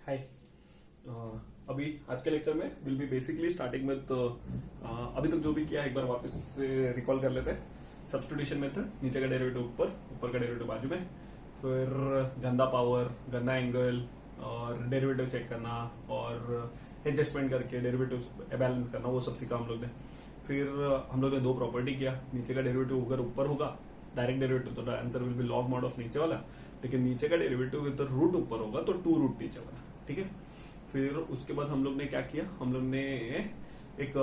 हाय। अभी आज के लेक्चर में will be basically starting with अभी तक जो भी किया है एक बार वापस से रिकॉल कर लेते हैं। सब्स्टिट्यूशन मेथड, नीचे का डेरिवेटिव ऊपर, ऊपर का डेरिवेटिव बाजू में, फिर गंदा पावर, गंदा एंगल और डेरिवेटिव चेक करना और एडजस्टमेंट करके डेरिवेटिव बैलेंस करना, वो सब सीखा हम लोग ने। फिर हम लोग ने दो प्रॉपर्टी किया। नीचे का डेरिवेटिव अगर ऊपर होगा डायरेक्ट डेरिवेटिव तो answer will be log mod of नीचे वाला, लेकिन नीचे का डेरिवेटिव विद रूट ऊपर होगा तो 2 रूट नीचे वाला। ठीक है। फिर उसके बाद हम लोग ने क्या किया, हम लोग ने एक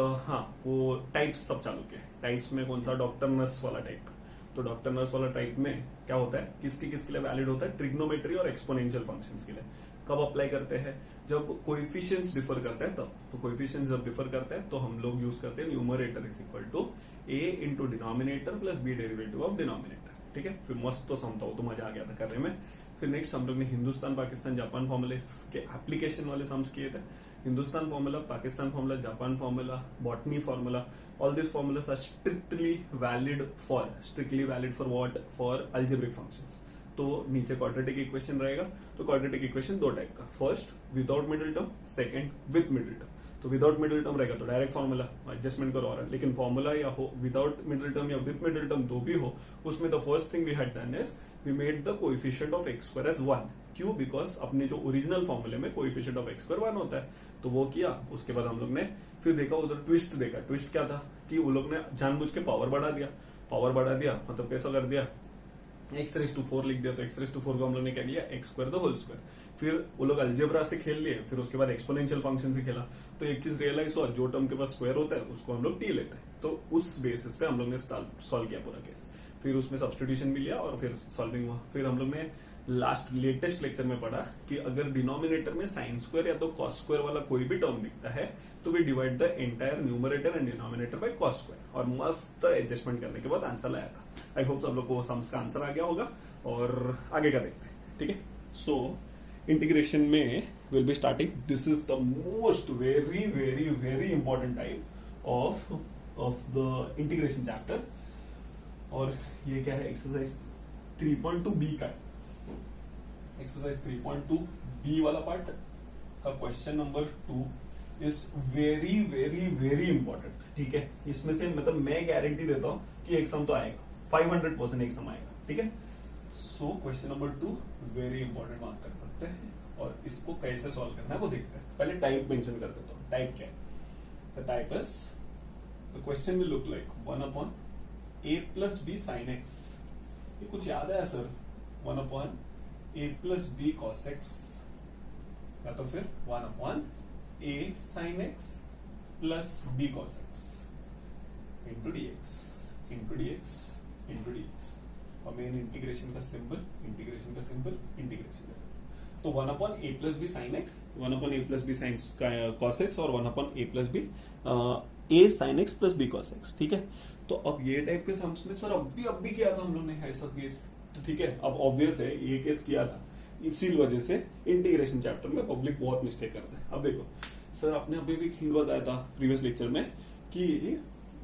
वो टाइप्स सब चालू किया। टाइप्स में कौन सा, डॉक्टर नर्स वाला टाइप। तो डॉक्टर नर्स वाला टाइप में क्या होता है, किसके किसके लिए वैलिड होता है, ट्रिग्नोमेट्री और एक्सपोनेंशियल फंक्शंस के लिए। कब अप्लाई करते हैं, जब कोएफिशिएंट्स डिफर करते हैं तब। तो कोएफिशिएंट्स जब डिफर करते हैं तो हम लोग यूज करते हैं numerator is equal to a into denominator plus b derivative of denominator. ठीक है। फिर मस्त तो समझता हो तो मजा आ गया था करने में। फिर नेक्स्ट हम लोग ने हिंदुस्तान पाकिस्तान जापान फॉर्मूला के एप्लीकेशन वाले सम्स किए थे। Hindustan formula, Pakistan formula, Japan formula, botany formula, all this formulas are strictly valid for what, for algebraic functions. तो नीचे क्वाड्रेटिक इक्वेशन रहेगा। तो क्वाड्रेटिक इक्वेशन दो टाइप का, first without middle term, second with middle term. तो without middle term रहेगा तो direct formula adjustment करो और, लेकिन फॉर्मूला या हो विदाउट मिडिल टर्म या विद मिडिल टर्म दो भी हो, उसमें the first thing we had done is we made the coefficient of x square as 1। क्यों? बिकॉज अपने जो ओरिजिनल फॉर्मूले में कोएफिशिएंट ऑफ एक्स स्क्वायर 1 होता है, तो वो किया। उसके बाद हम लोग ने फिर देखा उधर ट्विस्ट देखा। ट्विस्ट क्या था कि वो लोग ने जानबूझ के पावर बढ़ा दिया। पावर बढ़ा दिया मतलब कैसा कर दिया, x⁴ लिख दिया। तो x⁴ को हम लोग ने क्या किया, x square the whole square. फिर वो लोग अलजेब्रा से खेल लिए, फिर उसके बाद एक्सपोनेंशियल फंक्शन से खेला। तो एक चीज रियलाइज हुआ, जो टर्म के पास स्क्वायर होता है उसको हम लोग t लेते हैं। तो उस बेसिस पे हम लोग ने सॉल्व किया पूरा केस। फिर उसमें सब्स्टिट्यूशन भी लिया और फिर सॉल्विंग हुआ। फिर हम लोग ने लेटेस्ट लेक्चर में पढ़ा कि अगर डिनोमिनेटर में साइन स्क्वायर या तो कॉस स्क्वायर वाला कोई भी टर्म दिखता है तो we divide the entire numerator and denominator by cos square, और मस्त एडजस्टमेंट करने के बाद आंसर लाया था। आई होप सब लोग को सम्स का आंसर आ गया होगा और आगे का देखते हैं। ठीक है। सो इंटीग्रेशन में will be starting, this is the most very very very important type of the integration chapter. और ये क्या है, एक्सरसाइज 3.2 बी का। एक्सरसाइज 3.2 बी वाला पार्ट का question number 2 is very very very important. ठीक है। इसमें से मतलब मैं गारंटी देता हूं कि एक सम तो आएगा, 500% एक सम आएगा। ठीक है। So question number 2 very important mark कर सकते हैं, और इसको कैसे सॉल्व करना है वो देखते हैं। पहले टाइप मेंशन कर देता हूं। टाइप क्या है? The type is, the question will look like 1/a plus b sin x। ये कुछ याद है sir? 1/a plus b cos x, या तो फिर 1/a sin x plus b cos x into dx into dx into dx। और main integration का symbol, integration का सिंबल, इंटीग्रेशन का सिंबल। तो 1/a plus b sin x, 1/a plus b sin cos x और 1/a plus b a sin x plus b cos x। ठीक है। तो अब ये टाइप के सम्स में सर अब भी किया था हम लोग ने ऐसा केस, तो ठीक है। अब ऑब्वियस है ये केस किया था, इसी वजह से इंटीग्रेशन चैप्टर में पब्लिक बहुत मिस्टेक करता है। अब देखो सर, आपने अभी भी हिंट बताया था प्रीवियस लेक्चर में कि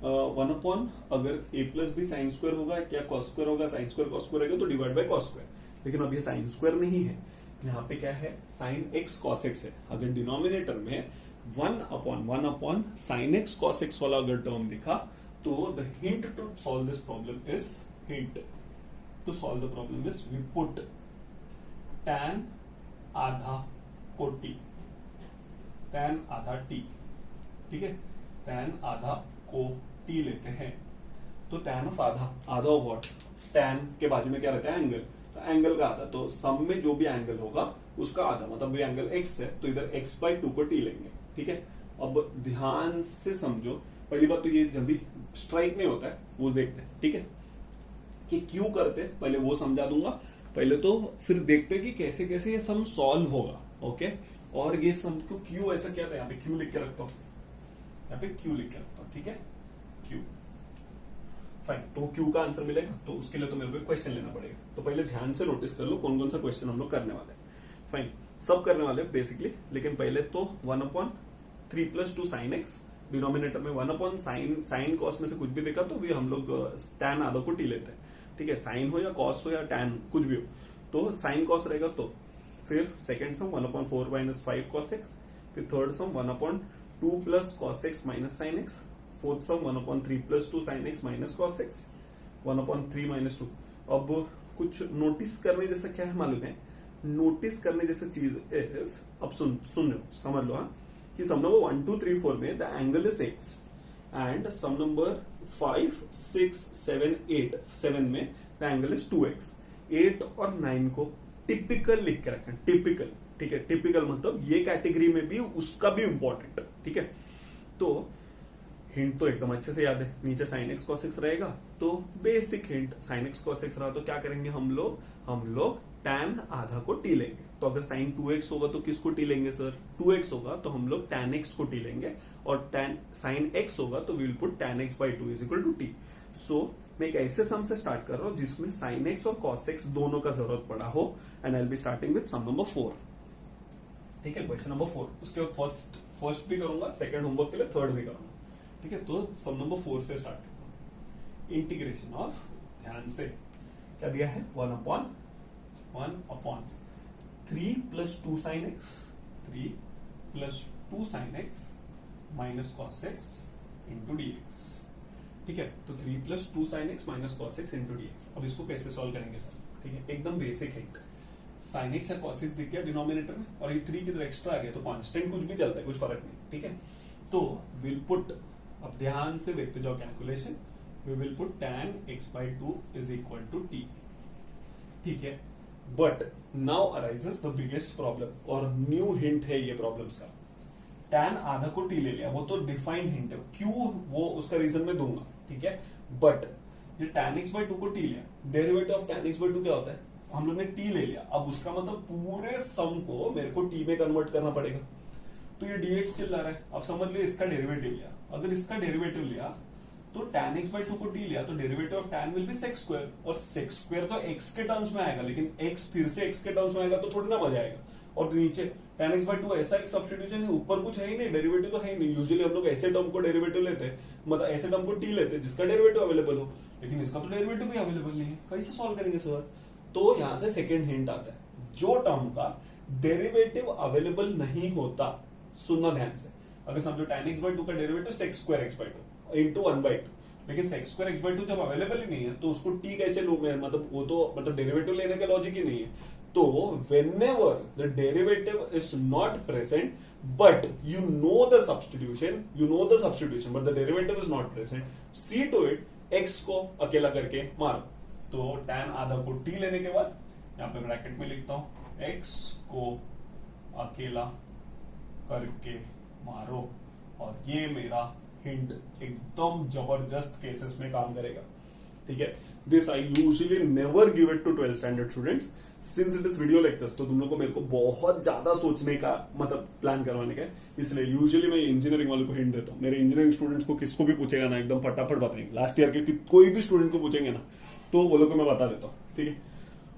1/ अगर a plus b sine square होगा, क्या कॉस स्क्वायर होगा, साइन स्क्वायर कॉस स्क्वायर होगा तो डिवाइड बाय कॉस स्क्वायर। लेकिन अब ये साइन स्क्वायर नहीं है, यहाँ पे क्या है, साइन x cos x है। अगर डिनोमिनेटर में 1/1 साइन x cos x वाला अगर टर्म दिखा तो the hint to solve this problem is, we put tan आधा को t, tan आधा t। ठीक है। tan आधा को t लेते हैं तो tan ऑफ आधा ऑफ व्हाट, tan के बाजू में क्या रहता है, एंगल। तो एंगल का आधा, तो सम में जो भी एंगल होगा उसका आधा, मतलब ये एंगल x है तो इधर x/2 को t लेंगे। ठीक है। अब ध्यान से समझो, पहली बात तो ये जल्दी स्ट्राइक नहीं होता है, वो देखते हैं। ठीक है। कि क्यों करते, पहले वो समझा दूंगा पहले, तो फिर देखते हैं कि कैसे कैसे ये सम सॉल्व होगा। ओके। और ये सम को क्यों ऐसा किया था, यहाँ पे क्यों लिख के रखता हूं, यहाँ पे क्यों लिख के रखता हूं। ठीक है। क्यों, फाइन। तो क्यों का आंसर मिलेगा तो उसके लिए तो मेरे को क्वेश्चन लेना पड़ेगा। तो पहले ध्यान से नोटिस कर लो कौन कौन सा क्वेश्चन हम लोग करने वाले हैं। फाइन, सब करने वाले बेसिकली, लेकिन पहले तो 1/3 + 2 sin x, डिनोमिनेटर में 1/ साइन कॉस में से कुछ भी देखा तो भी हम लोग tan आधा को t लेते हैं। ठीक है। साइन हो या कॉस हो या tan कुछ भी हो, तो साइन कॉस रहेगा तो फिर second sum 1/4 minus 5 cos x, फिर थर्ड सम 1/2 plus cos x minus sin x, fourth सम 1/3 plus 2 sin x minus cos x, 1/3 minus 2। अब कुछ नोटिस करने जैसा क्या है मालूम है? नोटिस करने जैसा चीज इज, अब सुन लो, समझ लो हाँ, कि सम नंबर 1 2 3 4 में the angle is x and some number 5 6 7 8 7 में द एंगल इज 2x। 8 और 9 को टिपिकल लिख के रखें, टिपिकल, ठीक है। टिपिकल मतलब ये कैटेगरी में भी उसका भी इंपॉर्टेंट, ठीक है। तो हिंट तो एकदम अच्छे से याद है, नीचे sin x cos x रहेगा, तो basic hint sin x cos x रहा तो क्या करेंगे हम लोग tan आधा को t लेंगे। तो अगर sin 2x होगा तो किसको t लेंगे सर? 2x होगा तो हम लोग tan x को t लेंगे, और sin x होगा तो we will put tan x by 2 is equal to t। So मैं एक ऐसे सम से स्टार्ट कर रहा हूं जिसमें sin x और cos x दोनों का जरूरत पड़ा हो, and I will be starting with some number 4, ठीक है, क्वेश्चन नंबर 4। उसके बाद फर्स्ट भी करूंगा, सेकंड होमवर्क के लिए थर्ड भी करूंगा, ठीक है। तो सम नंबर 4 से स्टार्ट करता हूं। इंटीग्रेशन ऑफ, ध्यान से क्या दिया है, 1/3 plus 2 sin x, 3 plus 2 sin x minus cos x into dx, ठीक है। तो 3 plus 2 sin x minus cos x into dx। अब इसको कैसे सॉल्व करेंगे सर? ठीक है, एकदम बेसिक है। sin x या cos x दिख गया डिनोमिनेटर में, और ये 3 की तरह एक्स्ट्रा आ गया, तो कांस्टेंट कुछ भी चलता है, कुछ फर्क नहीं, ठीक है। तो विल पुट, अब ध्यान से देखते जाओ calculation, we will put tan x by 2 is equal to t, ठीक है। But now arises the biggest problem, और न्यू हिंट है ये प्रॉब्लम्स का। tan आधा को t ले लिया, वो तो डिफाइंड हिंट है, क्यों वो उसका रीजन मैं दूंगा, ठीक है। बट ये tan x by 2 को t लिया, derivative of tan x by 2 क्या होता है? हम लोग ने t ले लिया, अब उसका मतलब पूरे सम को मेरे को t में कन्वर्ट करना पड़ेगा। तो ये dx चिल्ला रहा है, अब समझ लो इसका डेरिवेटिव लिया, अगर इसका डेरिवेटिव लिया तो tan x by 2 को t लिया, तो derivative of tan will be sec square, और sec स्क्वायर तो x के टर्म्स में आएगा, लेकिन x फिर से x के टर्म्स में आएगा तो थोड़ी ना मजा आएगा। और नीचे tan x by 2 ऐसा एक सब्स्टिट्यूशन है, ऊपर कुछ है ही नहीं, डेरिवेटिव तो है ही नहीं। यूजुअली हम लोग ऐसे टर्म को डेरिवेटिव लेते हैं, मतलब ऐसे टर्म को t लेते हैं जिसका डेरिवेटिव अवेलेबल हो, लेकिन इसका तो डेरिवेटिव भी अवेलेबल नहीं है, कैसे सॉल्व करेंगे सर? तो यहां से सेकेंड हिंट आता है, जो टर्म का डेरिवेटिव अवेलेबल नहीं होता, सुनना ध्यान से, अगर समझो tan x by 2 का derivative sec square x by 2 into 1/2, लेकिन sec स्क्वायर x by 2 जब अवेलेबल ही नहीं है तो उसको t कैसे लूं मैं? मतलब वो तो मतलब डेरिवेटिव लेने का लॉजिक ही नहीं है। तो whenever the derivative is not present but you know the substitution but the derivative is not present, see to it x को अकेला करके मारो। तो tan आधा को t लेने के बाद यहां पे ब्रैकेट में लिखता हूं x को अकेला करके मारो, और ये मेरा हिंट एकदम जबरदस्त केसेस में काम करेगा, ठीक है। This I usually never give it to 12th standard students, since it is video lectures, तो तुम लोग को मेरे को बहुत ज्यादा सोचने का मतलब प्लान करवाने का है, इसलिए यूजुअली मैं इंजीनियरिंग वालों को हिंट देता हूँ। मेरे इंजीनियरिंग स्टूडेंट्स को किसको भी पूछेगा ना, एकदम फटाफट बताएंगे। लास्ट ईयर के कोई भी स्टूडेंट को पूछेंगे ना, तो वो लोग को मैं बता देता हूँ, ठीक है।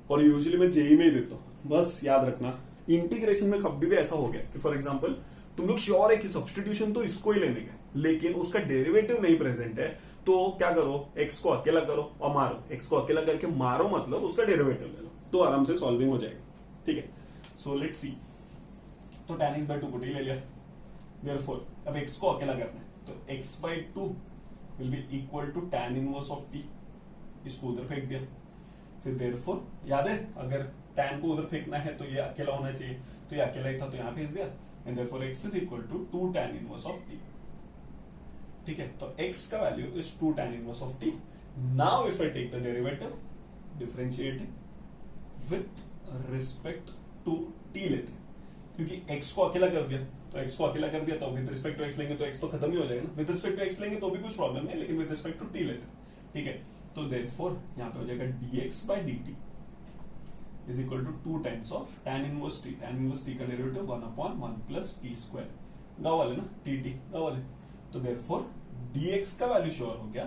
और यूजुअली मैं जेई में ही देता हूँ, बस याद रखना। इंटीग्रेशन में कभी भी ऐसा हो गया कि फॉर एग्जाम्पल तुम लोग श्योर है कि सब्स्टिट्यूशन तो इसको ही लेने का, लेकिन उसका डेरिवेटिव नहीं प्रेजेंट है, तो क्या करो, x को अकेला करो और मारो। x को अकेला करके मारो मतलब उसका डेरिवेटिव ले लो, तो आराम से सॉल्विंग हो जाएगा, ठीक है। सो लेट्स सी, तो tan x by 2 को t ले लिया, देयरफॉर अब x को अकेला करना है, तो x by 2 will be equal to tan inverse of t, इसको उधर फेंक दिया। फिर देयरफॉर याद है, अगर tan को उधर फेंकना है तो ये अकेला होना चाहिए, तो ये अकेला ही था तो यहां भेज दिया, and therefore x is equal to 2 tan inverse of t, ठीक है। तो x का value is 2 tan inverse of t। Now if I take the derivative, differentiating with respect to t लेते हैं, क्योंकि x को अकेला कर दिया, तो x को अकेला कर दिया, तो विद रिस्पेक्ट टू x लेंगे तो x तो खत्म ही हो जाएगा ना। विद रिस्पेक्ट टू x लेंगे तो भी कुछ प्रॉब्लम नहीं, लेकिन विद रिस्पेक्ट टू t लेते हैं, ठीक है। तो देयरफॉर यहां पे हो जाएगा dx by dt is equal to 2 times of tan inverse t। tan inverse t का डेरिवेटिव 1/1 प्लस t स्क्वायर, गाँव वाले ना, tt गाँव वाले। तो देयरफॉर dx का वैल्यू श्योर हो गया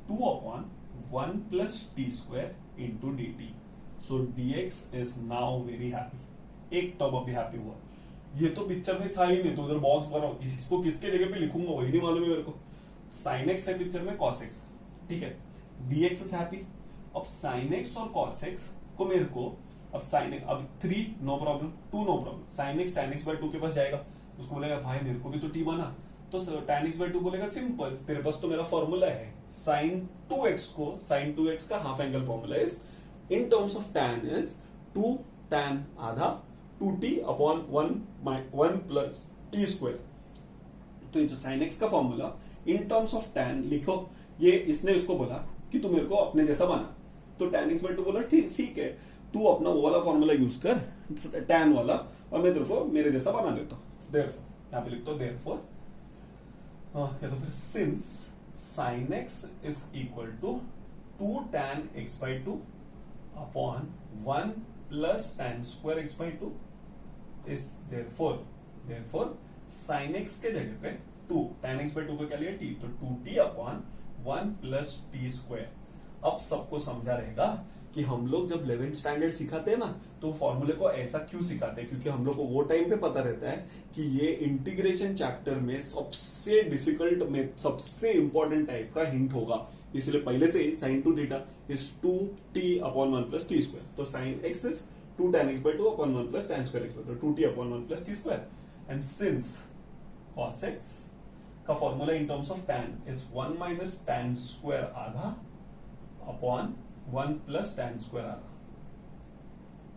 2/1 plus t square into dt। So dx is now very happy, एक टर्म अभी हैप्पी हुआ। ये तो पिक्चर में था ही नहीं, तो उधर बॉक्स बनाओ, इसको किसके जगह पे लिखूंगा वही नहीं मालूम है मेरे को। sin x है पिक्चर में, cos x, ठीक है। dx is happy. अब sin x और cos x को मेरे को अब साइन अब 3 no problem, 2 no problem, sine x tan x by 2 के पास जाएगा, उसको बोलेगा भाई मेरे को भी तो t बना, तो tan x by 2 बोलेगा सिंपल, तेरे पास तो मेरा फॉर्मूला है sin 2x को, sin 2x का half angle formula is in terms of tan is 2 tan आधा 2t upon 1 plus T square. तो ये जो sin x का formula in terms of tan लिखो, ये इसने उसको बोला कि तू मेरे को अपने जैसा बना, तो tan x by 2 बोला ठीक है, तू अपना वो वाला फॉर्मूला यूज कर tan वाला, और मैं तेरे को मेरे जैसा बना देता हूं। देयरफॉर यहां पे लिखता हूं देयरफॉर, या तो फिर since sin x is equal to 2 tan x by 2 upon 1 plus tan square x by 2 is therefore sin x के जगह पे 2 tan x by 2 का क्या लिया t, तो 2t upon 1 plus T square. अब सबको समझा रहेगा कि हम लोग जब 11th स्टैंडर्ड सिखाते हैं ना, तो फॉर्मूले को ऐसा क्यों सिखाते हैं, क्योंकि हम लोग को वो टाइम पे पता रहता है कि ये इंटीग्रेशन चैप्टर में सबसे डिफिकल्ट में सबसे इंपॉर्टेंट टाइप का हिंट होगा, इसलिए पहले से ही sine 2 theta is 2t upon 1 plus T square, तो sine x is 2 tan x by 2 upon 1 plus tan square x, तो 2t upon 1 plus T square, and since cos x का formula in terms of tan is 1 minus tan square आधा upon 1 plus tan square आधा,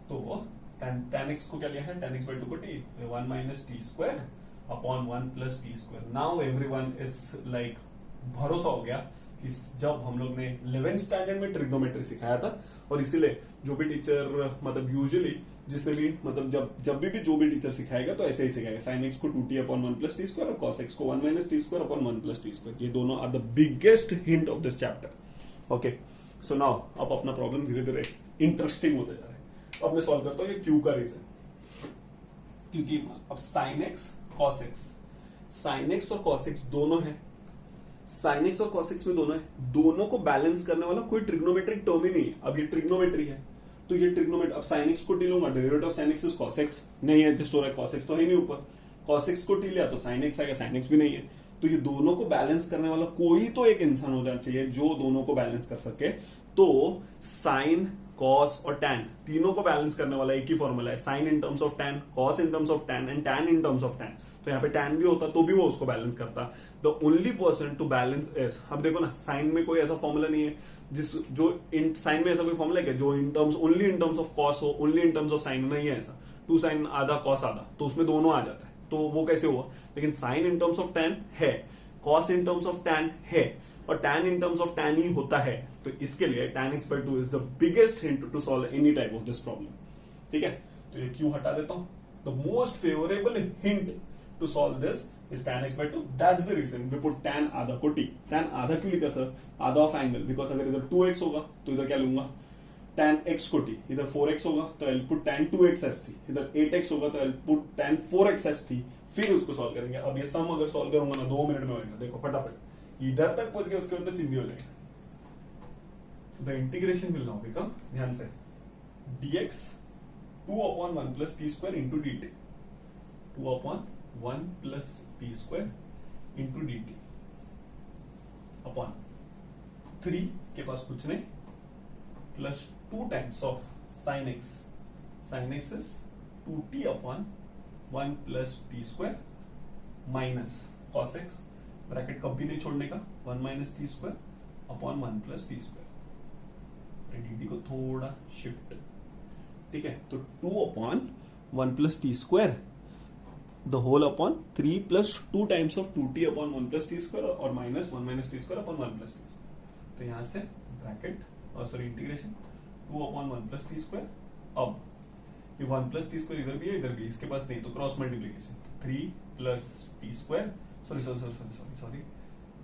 तो tan x को क्या लिया है, tan x by 2 को t, 1 minus T square upon 1 plus T square. Now everyone is like, भरोसा हो गया कि जब हम लोग ने 11th स्टैंडर्ड में ट्रिग्नोमेट्री सिखाया था, और इसीलिए जो भी टीचर मतलब यूजुअली जिसने भी मतलब जब भी जो भी टीचर सिखाएगा तो ऐसे ही सिखाएगा, साइन x को 2t upon 1 plus T square और cos x को 1 minus T square upon 1 plus T square, ये दोनों are the biggest hint of this chapter. Okay, so now अब अपना प्रॉब्लम धीरे धीरे इंटरेस्टिंग होता जा रहा है। अब मैं सॉल्व करता हूँ ये क्यू का रीजन, क्योंकि अब sine x cos x, sine x और कॉस एक्स दोनों है, साइन एक्स और कॉस एक्स में दोनों है, दोनों को बैलेंस करने वाला कोई ट्रिग्नोमेट्रिक टर्म ही नहीं है। अब ये ट्रिग्नोमेट्री है, तो ये ट्रिग्नोमेट्री, अब साइन एक्स को टी लूंगा, derivative of sine x is cos x, नहीं है एडजस्ट हो रहा है, कॉस एक्स तो है नहीं ऊपर, कॉस एक्स को टी लिया तो साइन एक्स आएगा, साइन एक्स भी नहीं है, तो ये दोनों को बैलेंस करने वाला कोई तो एक इंसान हो जाना चाहिए जो दोनों को बैलेंस कर सके। तो साइन कॉस और टैन तीनों को बैलेंस करने वाला एक ही फॉर्मूला है, sine in terms of tan, cos in terms of tan and tan in terms of tan. तो यहाँ पे टैन भी होता तो भी वो उसको बैलेंस करता। The only person to balance is, अब देखो ना साइन में कोई ऐसा फॉर्मूला नहीं है साइन में ऐसा कोई फॉर्मूला है जो in terms only in terms of cos हो, only in terms of sine नहीं है ऐसा। 2 साइन आधा कॉस आधा, तो उसमें दोनों आ जाता है, तो वो कैसे हुआ। लेकिन sine in terms of tan है, cos in terms of tan है, और tan in terms of tan ही होता है। तो इसके लिए tan x by 2 is the biggest hint to solve any type of this problem. ठीक है, तो ये क्यों हटा देता हूं। The most favourable hint to solve this is tan x by 2। That's the reason we put tan आधा को t। tan आधा क्यों लिखा सर, आधा ऑफ एंगल, बिकॉज अगर इधर 2x होगा तो इधर क्या लूंगा tan x को t, इधर 4x होगा तो I put tan 2x as t, इधर 8x होगा तो I put tan 4x as t। फिर उसको सॉल्व करेंगे। अब ये सम अगर सॉल्व करूंगा ना 2 मिनट में होगा, देखो फटाफट इधर तक पहुंच गए, उसके बाद तो चिंदी हो जाएगा। The integration will now become, ध्यान से, dx 2 upon 1 plus t square into dt, 2 upon 1 plus t square into dt upon 3 के पास कुछ नहीं, plus 2 times of sin x, sin x is 2t upon 1 plus t square minus cos x, bracket कभी नहीं छोड़ने का, 1 minus t square upon 1 plus t square, dt को थोड़ा shift, ठीक है। तो 2 upon 1 plus t square the whole upon 3 plus 2 times of 2t upon 1 plus t square और minus 1 minus t square upon 1 plus t square। तो यहां से bracket और sorry integration 2 upon 1 plus t square। अब ये 1 plus t square इधर भी है, इधर भी है, इसके पास नहीं, तो cross multiplication 3 plus t square, sorry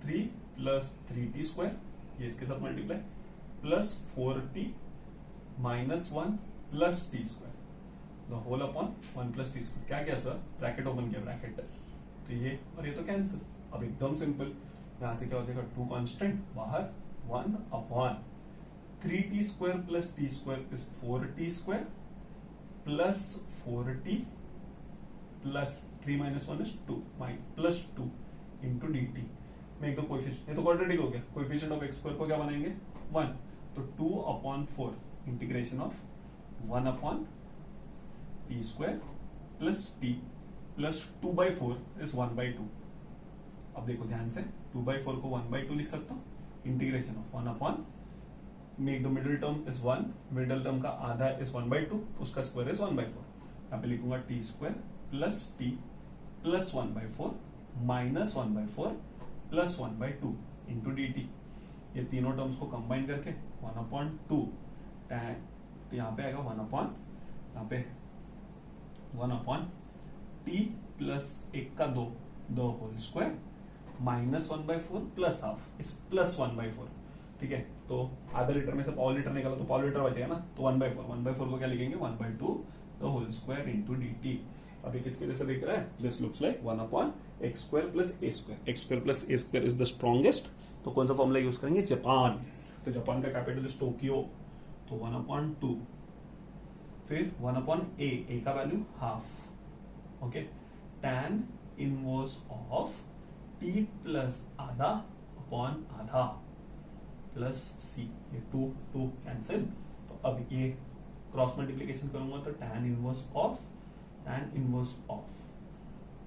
3 plus 3t square, ये इसके साथ multiply, plus 4t minus 1 plus T square, the whole upon 1 plus T square. क्या क्या सर, ब्रैकेट ओपन किया, ब्रैकेट, तो ये और ये तो कैंसिल। अब एकदम सिंपल, यहां से क्या हो जाएगा, 2 कांस्टेंट बाहर, 1 upon 3t square plus T square is 4t square plus 4t plus 3 minus 1 is 2 plus 2 into d T में एक दो कोएफिशिएंट, ये तो क्वाड्रेटिक हो गया, कोएफिशिएंट ऑफ एक्स स्क्वायर को क्या बनाएंगे 1, तो 2 upon 4 integration of 1 upon T square plus T plus 2/4 is 1/2। अब देखो ध्यान से, 2/4 को 1/2 लिख सकता हूं, integration of 1 upon, make the middle term is 1, middle term का आधा इज 1/2, उसका स्क्वायर इज 1/4। यहाँ पे लिखूंगा T square plus T plus 1/4 minus 1/4 plus 1/2 into d T. ये तीनों टर्म्स को कंबाइन करके 1/2 टैन, तो यहाँ पे आएगा 1 अपॉन, यहाँ पे 1 अपॉन टी प्लस 1 का 2 whole square minus 1/4 plus half is plus 1/4। ठीक है, तो आधा लीटर में से पाव लीटर निकाला तो पाव लीटर बचेगा ना, तो 1/4 को क्या लिखेंगे 1/2 the whole square into d t. अभी किसके जैसे दिख रहा है, this looks like 1 upon x square plus a square. X square plus a square is the strongest, तो कौन सा फॉर्मूला यूज करेंगे, जापान। तो जापान का कैपिटल इज टोक्यो, तो 1/2, फिर 1 अपॉन ए का वैल्यू half, okay, tan inverse of t plus आधा अपॉन आधा प्लस सी, ये 2 कैंसिल, तो अब ये क्रॉस मल्टीप्लीकेशन करूंगा तो tan inverse of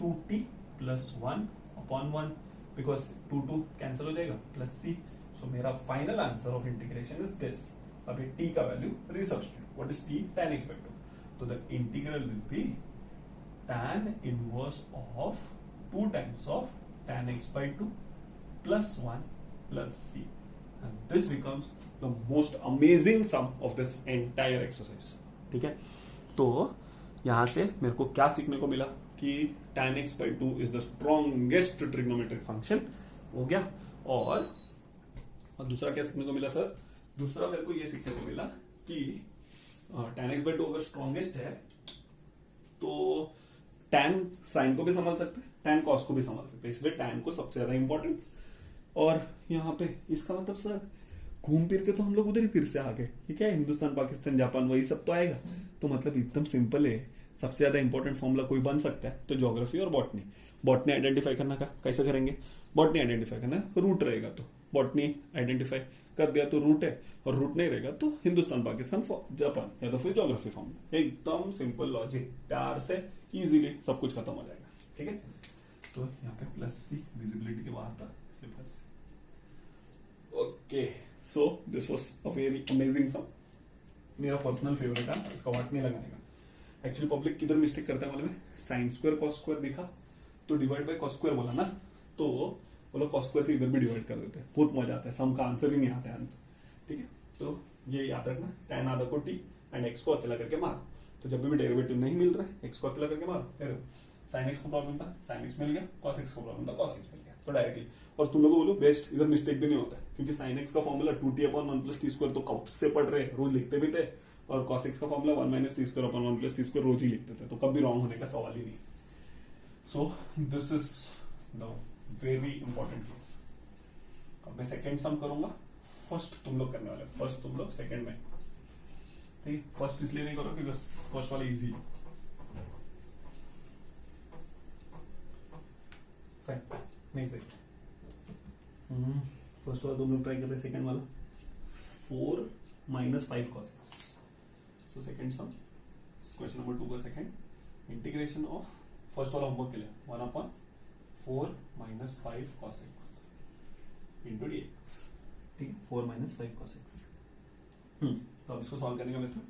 2t plus 1 upon 1, because 2 cancel हो जाएगा, प्लस सी। सो मेरा final answer of integration is this. अब ये t का value resubstitute, what is t, tan x by 2, तो the integral will be tan inverse of 2 times of tan x by 2 plus 1 plus c, and this becomes the most amazing sum of this entire exercise। ठीक है, तो यहां से मेरे को क्या सीखने को मिला कि tan x by 2 is the strongest trigonometric function हो गया। और दूसरा क्या सीखने को मिला सर, दूसरा मेरे को ये सीखने को मिला कि tan x by 2 अगर स्ट्रॉन्गेस्ट है तो tan sin को भी संभाल सकते हैं, tan cos को भी संभाल सकते हैं, इसलिए tan को सबसे ज्यादा इंपॉर्टेंस। और यहाँ पे इसका मतलब सर घूम फिर के तो हम लोग उधर ही फिर से आ गए, ठीक है, हिंदुस्तान पाकिस्तान जापान वही सब तो आएगा। तो मतलब एकदम सिंपल है, सबसे ज्यादा इंपॉर्टेंट फॉर्मूला कोई बन सकता है तो ज्योग्राफी और बॉटनी आइडेंटिफाई करना का कैसे करेंगे, बॉटनी आइडेंटिफाई करना रूट रहेगा तो बॉटनी आइडेंटिफाई कर दिया तो रूट है, और रूट नहीं रहेगा तो हिंदुस्तान पाकिस्तान जापान, या तो फिर ज्योग्राफी फॉर्मूला। एकदम सिंपल लॉजिक, प्यार से इजीली सब कुछ खत्म हो जाएगा। ठीक है, तो यहाँ पे प्लस सी विजिबिलिटी के बाहर था, plus C. Okay, so this was a very amazing sum, मेरा पर्सनल फेवरेट है, इसका वाट नहीं लगाने का। एक्चुअली पब्लिक किधर मिस्टेक करता है मालूम है, साइन स्क्वायर कॉस स्क्वायर दिखा तो डिवाइड बाय कॉस स्क्वायर बोला ना, तो वो लोग कॉस स्क्वायर से इधर भी डिवाइड कर देते हैं, बहुत मजा आता है, सम का आंसर ही नहीं आता है आंसर। ठीक है, तो ये याद रखना, tan आधा को t एंड x को अकेला करके मारो, तो जब भी डेरिवेटिव नहीं मिल रहा है x को अकेला करके मारो। साइन x को प्रॉब्लम था, साइन x मिल गया, कॉस x को प्रॉब्लम था, कॉस x मिल गया, तो डायरेक्टली। और तुम लोगों को बोलो बेस्ट, इधर मिस्टेक भी नहीं होता है, क्योंकि साइन x का फॉर्मूला 2t/1 + t² तो कब से पढ़ रहे, रोज लिखते भी थे, और कॉस x का फॉर्मूला 1 - t²/1 + t² रोज ही लिखते थे, तो कभी रॉन्ग होने का सवाल ही नहीं। So this is the very important case. अब मैं सेकंड सम करूंगा, फर्स्ट तुम लोग करने वाले, फर्स्ट तुम लोग सेकंड में, ठीक, फर्स्ट इसलिए नहीं करो क्योंकि फर्स्ट वाला इजी है। नहीं सही, फर्स्ट वाला तुम लोग ट्राई करते, सेकंड वाला 4 - 5 cos x। सो सेकंड सम, क्वेश्चन नंबर 2 का सेकंड, इंटीग्रेशन ऑफ, फर्स्ट वाला होमवर्क के लिए 1/4 - 5 cos x इंटू dx। ठीक है, 4 - 5 cos x। तो अब इसको सॉल्व करने का method,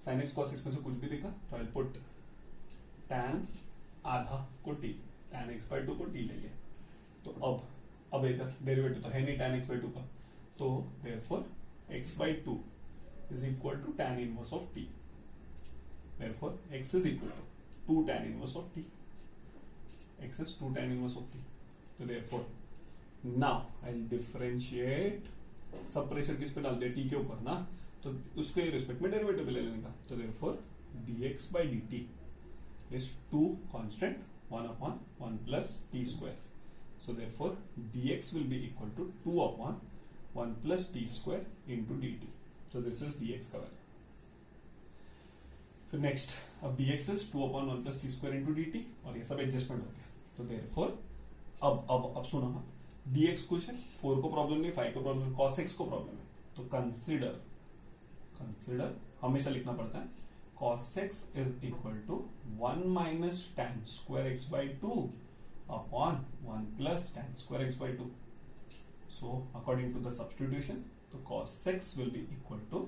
sin x cos x में से कुछ भी दिखा तो आई पुट tan आधा को t, tan x by 2 को t ले लिया, तो अब एक डेरिवेटिव तो है नहीं tan x by 2 का, तो therefore x by 2 is equal to tan inverse of t, therefore x is equal to 2 tan inverse of t, x is 2 tan inverse of t, so therefore now I'll differentiate, सब pressure किस पे डाल दिया, t के ऊपर ना, तो उसके रिस्पेक्ट में डेरिवेटिव ले लेने का, तो therefore dx by dt is 2 constant 1/1 plus t², so therefore dx will be equal to 2/1 plus t² into dt, so this is dx का वैल्यू। फिर नेक्स्ट, अब dx is 2/1 plus t² into dt, और ये सब adjustment हो गया, तो therefore अब सुनो, dx कुछ है, 4 को प्रॉब्लम नहीं, 5 को प्रॉब्लम, cos x को प्रॉब्लम है, तो कंसिडर हमेशा लिखना पड़ता है cos x is equal to 1 minus tan square x by 2 upon 1 plus tan square x by 2. So according to the substitution, the cos x will be equal to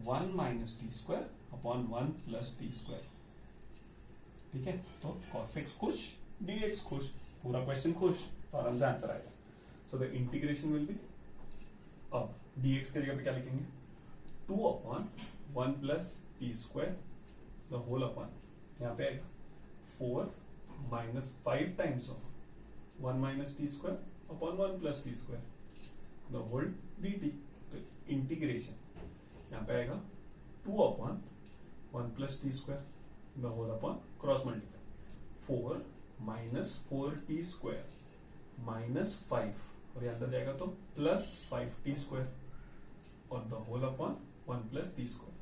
1 minus t square upon 1 plus t square. ठीक है, तो cos x खुश, dx खुश, पूरा question खुश, तो आराम से आंसर आएगा. So the integration will be, अब dx के जगह पे क्या लिखेंगे, 2 upon 1 plus t square the whole upon, यहाँ पे आएगा 4 minus 5 times of 1 minus t square upon 1 plus t square the whole dt. तो इंटीग्रेशन यहाँ पे आएगा 2 upon 1 plus t square the whole upon cross multiply 4 minus 4t square minus 5 और ये अंदर जाएगा तो प्लस 5t square और the whole upon 1 plus t square.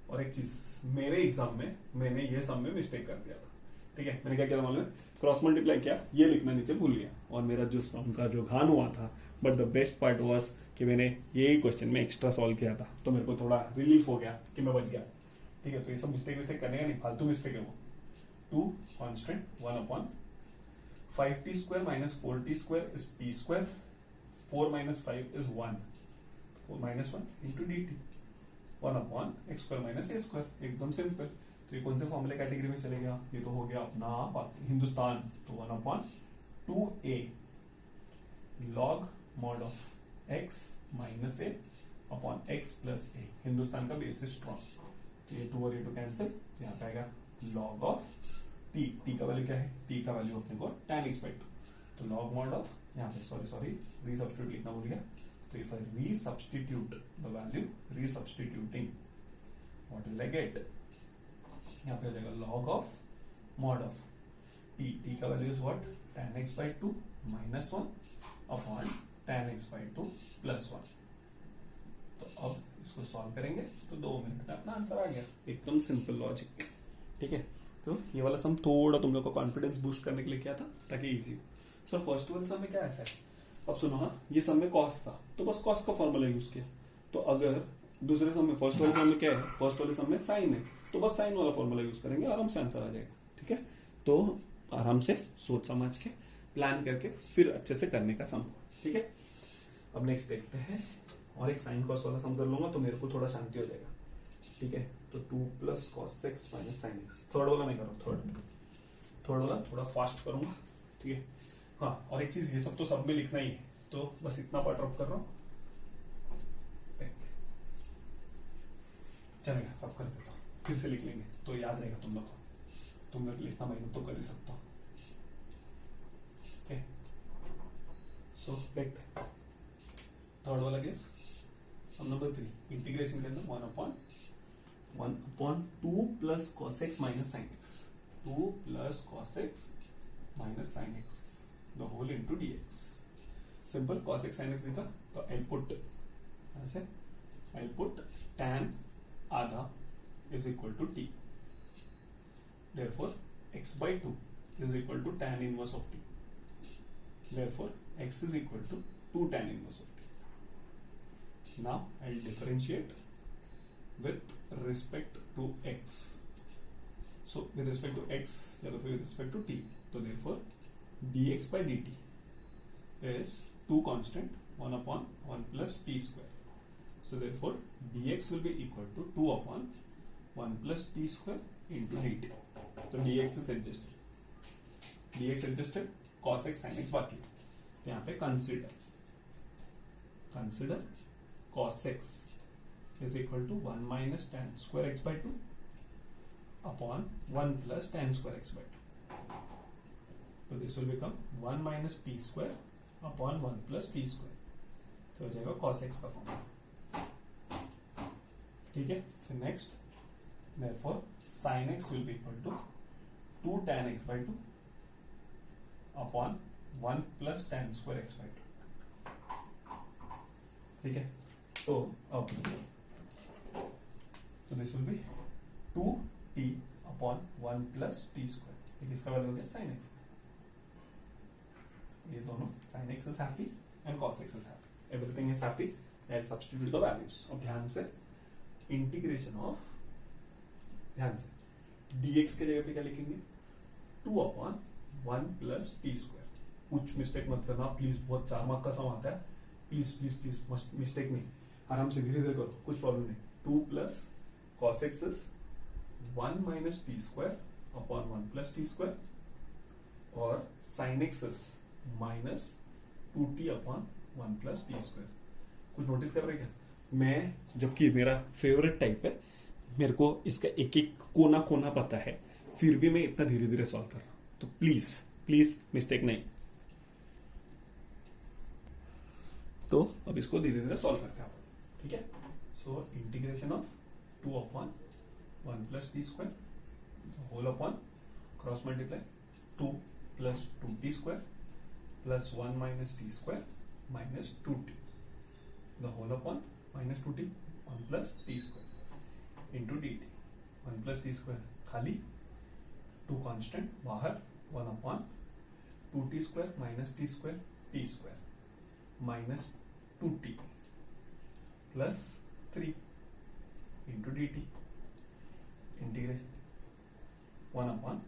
और एक चीज, मेरे एग्जाम में मैंने ये सम में मिस्टेक कर दिया था. ठीक है, मैंने क्या किया था मालूम है, क्रॉस मल्टीप्लाई किया, ये लिखना नीचे भूल गया और मेरा जो सम का जो घान हुआ था. But the best part was कि मैंने यही क्वेश्चन में एक्स्ट्रा सॉल्व किया था, तो मेरे को थोड़ा रिलीफ हो गया कि मैं बच गया. ठीक है, तो ये सब मिस्टेक करने का नहीं, फालतू मिस्टेक है वो. 2 constant 1 upon 5t square minus 4t square is t square. 4 minus 5 is 1. 4 minus 1 into dt. 1 upon x square minus a square. एकदम सिंपल. तो ये कौन से फॉर्मूले कैटेगरी में चलेगा, ये तो हो गया अपना हिंदुस्तान. तो 1 upon 2a log mod of x minus a upon x plus a. Hindustan का बेस स्ट्रॉन्ग. तो ये 2 और ये 2 कैंसिल, यहाँ पे आएगा log of t का वैल्यू क्या है, t का वैल्यू अपने को tan x by 2. तो log mod of, यहाँ पे सॉरी रीसब्स्टिट्यूट लिखना भूल गया. तो if I resubstitute the value, रीसब्स्टिट्यूटिंग, what will I get, यहाँ पे हो जाएगा log of mod of t का value is what, tan x by 2 minus 1 upon tan x by 2 plus 1. तो अब इसको सॉल्व करेंगे तो 2 मिनट में अपना आंसर आ गया. एकदम सिंपल लॉजिक. ठीक है, तो ये वाला सम थोड़ा तुम लोग को कॉन्फिडेंस बूस्ट करने के लिए किया था ताकि इजी हो. सर फर्स्ट वाले सम में क्या ऐसा है, अब सुनो. हाँ, ये सम में कॉस था तो बस कॉस का फॉर्मूला यूज किया. तो अगर दूसरे सम में, फर्स्ट वाले सम में क्या है, फर्स्ट वाले सम में साइन है, तो बस साइन वाला फॉर्मूला यूज करेंगे, आराम से आंसर आ जाएगा. ठीक है, तो आराम से सोच समझ के प्लान करके फिर अच्छे से करने का सम. ठीक है, अब नेक्स्ट देखते हैं, और एक साइन कॉस वाला सम कर लूंगा तो मेरे को थोड़ा शांति हो जाएगा. ठीक है, तो 2 plus cos x minus sin x. Third वाला मैं करूँ, थर्ड वाला थोड़ा फास्ट करूंगा. ठीक है, हाँ, और एक चीज, ये सब तो सब में लिखना ही है, तो बस इतना पार्ट ड्रॉप कर रहा हूँ. चलेगा, अब कर देता हूँ, फिर से लिख लेंगे तो याद रहेगा तुम लोग को. तुम लोग लिखना मैं तो कर ही सकता हूँ. ओके, सो देखते हैं थर्ड वाला केस, सम नंबर 3. इंटीग्रेशन के अंदर 1 upon 2 plus cos x minus sin x. 2 plus cos x minus sin x the whole into dx. Simple, cos x sin x लिखा तो I'll put ऐसे, I'll put tan आधा is equal to t. Therefore x by 2 is equal to tan inverse of t. Therefore x is equal to 2 tan inverse of t. Now I'll differentiate with respect to x. So with respect to x, with respect to t. So therefore dx by dt is 2 constant 1 upon 1 plus t square. So therefore dx will be equal to 2 upon 1 plus t square into dt. So dx is adjusted. dx adjusted, cos x sin x बाकी. तो यहाँ पे consider cos x is equal to 1 minus tan square x by 2 upon 1 plus tan square x by 2. So this will become 1 minus t square upon 1 plus t square. तो हो जाएगा cos x का formula. ठीक है, फिर next, therefore sin x will be equal to 2 tan x by 2 upon 1 plus tan square x by 2. ठीक है, तो अब तो this will be 2t upon 1 plus t square. ये किसका वैल्यू हो गया, sin x. ये दोनों sin x is happy and cos x is happy. Everything is happy. Let's substitute the values. अब ध्यान से, इंटीग्रेशन ऑफ ध्यान से, dx के जगह पे क्या लिखेंगे 2/1 प्लस टी स्क्वायर। कुछ मिस्टेक मत करना प्लीज, बहुत 4 मार्क का सम आता है, प्लीज प्लीज प्लीज मिस्टेक नहीं, आराम से धीरे धीरे करो, कुछ प्रॉब्लम नहीं। 2 plus cos x is 1 minus t square upon 1 plus t square और sin x is minus 2t upon 1 plus t square। कुछ नोटिस कर रहे क्या? मैं, जबकि मेरा फेवरेट टाइप है, मेरे को इसका एक एक कोना कोना पता है, फिर भी मैं इतना धीरे धीरे सॉल्व कर रहा हूं, तो प्लीज प्लीज मिस्टेक नहीं। तो अब इसको धीरे धीरे सॉल्व करते हैं, ठीक है। So integration of 2/1 plus T square whole upon cross multiply 2 plus 2t square plus 1 minus T square minus 2t the whole upon minus 2t 1 plus T square into dt 1 plus T square खाली 2 constant बाहर 1 upon 2t square minus T square T square minus 2t plus 3 into dt integration 1 upon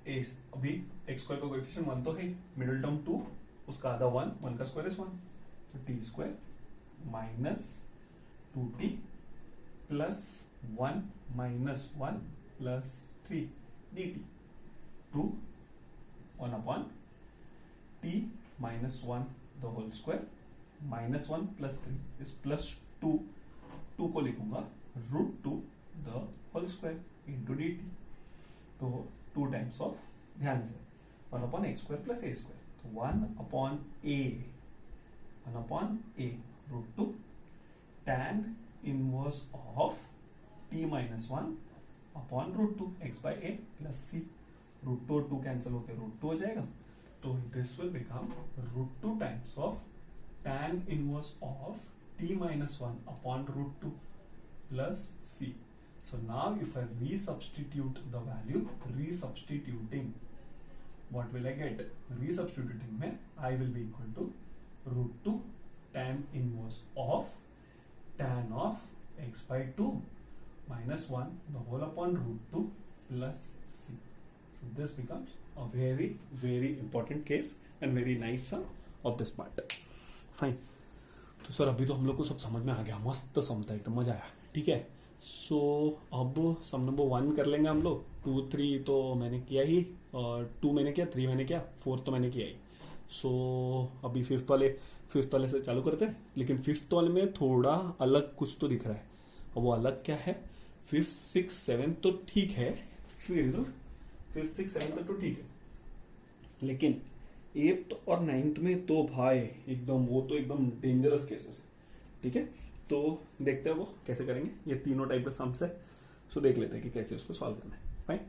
A, अभी X square का coefficient 1 तो है, middle term 2, उसका आधा 1 का square is 1, तो t square minus 2t plus 1 minus 1 plus 3 dt 2 1 upon t minus 1 the whole square minus 1 plus 3 is plus 2 को लिखूंगा √2 the whole square into dt, तो 2 टाइम्स ऑफ, ध्यान से 1 upon x square plus a square, तो 1 upon a √2 tan inverse of t minus 1 upon √2 x by a plus c, √2 और 2 cancel होकर √2 हो जाएगा, तो this will become √2 times of tan inverse of t minus 1 upon √2 plus c. So now if I resubstitute the value, what will I get? Resubstituting में I will be equal to √2 tan inverse of tan of x by 2 minus 1 the whole upon √2 plus c. So this becomes a very very important case and very nice sum of this part. Fine. तो sir अभी तो हम लोग को सब समझ में आ गया, मस्त सम था, एकदम मजा आया, ठीक है। सो अब सम नंबर 1 कर लेंगे हम लोग। 2 3 तो मैंने किया ही, और 2 मैंने किया, 3 मैंने किया, 4 तो मैंने किया ही। सो अभी फिफ्थ वाले से चालू करते हैं, लेकिन फिफ्थ वाले में थोड़ा अलग कुछ तो दिख रहा है। अब वो अलग क्या है? 5th 6th 7th तो ठीक है, फिर 5th 6th 7th तो ठीक है, लेकिन 8th और 9th में तो भाई एकदम, वो तो एकदम डेंजरस केसेस है, ठीक है। तो देखते हैं वो कैसे करेंगे, ये तीनों टाइप का सम्स है, सो देख लेते हैं कि कैसे उसको सॉल्व करना है। फाइन।